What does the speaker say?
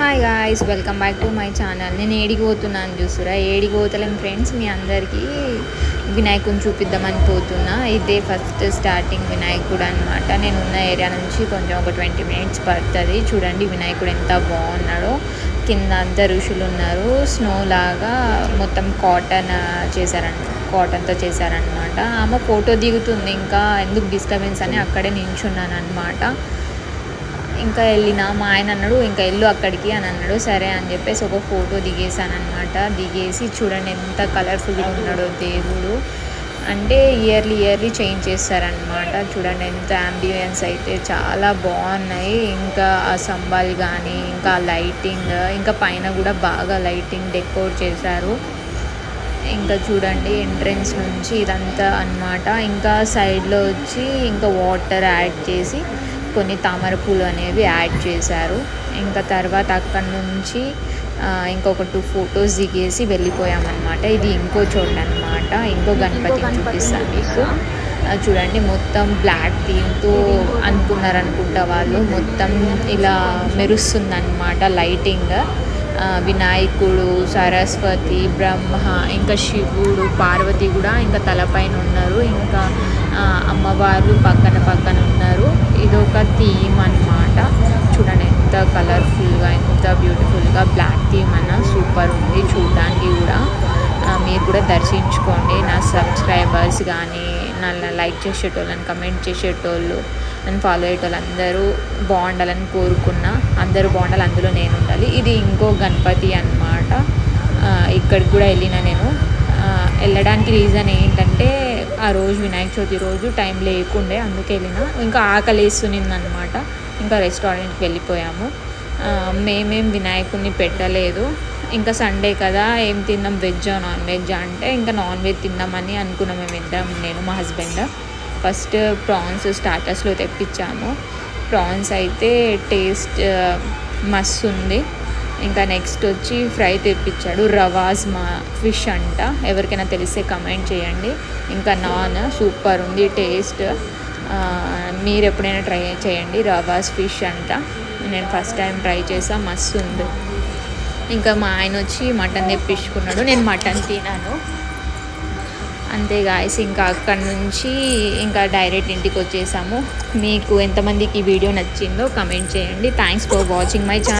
Hi guys, welcome back to my channel. నేను ఏడికి పోతున్నాను చూస్తురా. ఏడికి పోతలేను ఫ్రెండ్స్, మీ అందరికీ వినాయకుడిని చూపిద్దామని పోతున్నా. ఇదే ఫస్ట్ స్టార్టింగ్ వినాయకుడు అనమాట. నేను ఉన్న ఏరియా నుంచి కొంచెం ఒక 20 minutes పడుతుంది. చూడండి వినాయకుడు ఎంత బాగున్నాడో. కింద అంతా ఋషులు ఉన్నారు. స్నో లాగా మొత్తం కాటన్తో చేశారనమాట. ఆమె ఫోటో దిగుతుంది, ఇంకా ఎందుకు డిస్టర్బెన్స్ అని అక్కడే నించున్నాను అనమాట. ఇంకా వెళ్ళిన మా ఆయన అన్నాడు ఇంకా వెళ్ళు అక్కడికి అని అన్నాడు. సరే అని చెప్పేసి ఒక ఫోటో దిగేసాను అనమాట. దిగేసి చూడండి ఎంత కలర్ఫుల్గా ఉన్నాడో దేవుడు. అంటే ఇయర్లీ చేంజ్ చేస్తారనమాట. చూడండి ఎంత అంబియన్స్ అయితే చాలా బాగున్నాయి. ఇంకా ఆ స్తంభాలు కానీ ఇంకా లైటింగ్, ఇంకా పైన కూడా బాగా లైటింగ్ డెకోర్ చేశారు. ఇంకా చూడండి ఎంట్రన్స్ నుంచి ఇదంతా అన్నమాట. ఇంకా సైడ్లో వచ్చి ఇంకా వాటర్ యాడ్ చేసి కొన్ని తామర పూలు అనేవి యాడ్ చేశారు. ఇంకా తర్వాత అక్కడి నుంచి ఇంకొక 2 photos దిగేసి వెళ్ళిపోయామన్నమాట. ఇది ఇంకో చోటు అనమాట. ఇంకో గణపతిని చూపిస్తాను మీకు. చూడండి మొత్తం బ్లాక్ థీమ్తో అనుకున్నారనుకుంటా వాళ్ళు. మొత్తం ఇలా మెరుస్తుందన్నమాట లైటింగ్. వినాయకుడు, సరస్వతి, బ్రహ్మ, ఇంకా శివుడు, పార్వతి కూడా ఇంకా తలపైన ఉన్నారు. ఇంకా అమ్మవారు పక్కన ఉన్నారు. ఇదొక థీమ్ అన్నమాట. చూడండి ఎంత కలర్ఫుల్గా, ఎంత బ్యూటిఫుల్గా. బ్లాక్ థీమ్ అన్న సూపర్ ఉంది చూడడానికి కూడా. మీరు కూడా దర్శించుకోండి. నా సబ్స్క్రైబర్స్ కానీ, నన్ను లైక్ చేసేటోళ్ళని, కమెంట్ చేసేటోళ్ళు, నన్ను ఫాలో అయ్యేటోళ్ళు అందరూ బాగుండాలని కోరుకున్నా. అందరూ బాగుండాలి, అందులో నేను ఉండాలి. ఇది ఇంకో గణపతి అన్నమాట. ఇక్కడికి కూడా వెళ్ళిన నేను. వెళ్ళడానికి రీజన్ ఏంటంటే ఆ రోజు వినాయక చవితి రోజు టైం లేకుండే, అందుకే వెళ్ళిన. ఇంకా ఆకలి వేస్తునింది అనమాట. ఇంకా రెస్టారెంట్కి వెళ్ళిపోయాము. మేమేం వినాయకుడిని పెట్టలేదు. ఇంకా సండే కదా, ఏం తిన్నాం, వెజ్జా నాన్ వెజ్ అంటే ఇంకా నాన్ వెజ్ తిన్నామని అనుకున్నాం మేము ఇద్దరం, నేను మా హస్బెండ్. ఫస్ట్ ప్రాన్స్ స్టార్టర్స్లో తెప్పించాము. ప్రాన్స్ అయితే టేస్ట్ మస్తు ఉంది. ఇంకా నెక్స్ట్ వచ్చి ఫ్రై తెప్పించాడు. రవాజ్ ఫిష్ అంట. ఎవరికైనా తెలిస్తే కమెంట్ చేయండి. ఇంకా నాన్ సూపర్ ఉంది టేస్ట్. మీరు ఎప్పుడైనా ట్రై చేయండి. రవాజ్ ఫిష్ అంట. నేను ఫస్ట్ టైం ట్రై చేసా, మస్తు ఉంది. ఇంకా మా ఆయన వచ్చి మటన్ తెప్పించుకున్నాడు. నేను మటన్ తినాను. అంతే గాయస్. ఇంకా అక్కడి నుంచి ఇంకా డైరెక్ట్ ఇంటికి వచ్చేసాము. మీకు ఎంతమందికి ఈ వీడియో నచ్చిందో కమెంట్ చేయండి. Thanks for watching my channel.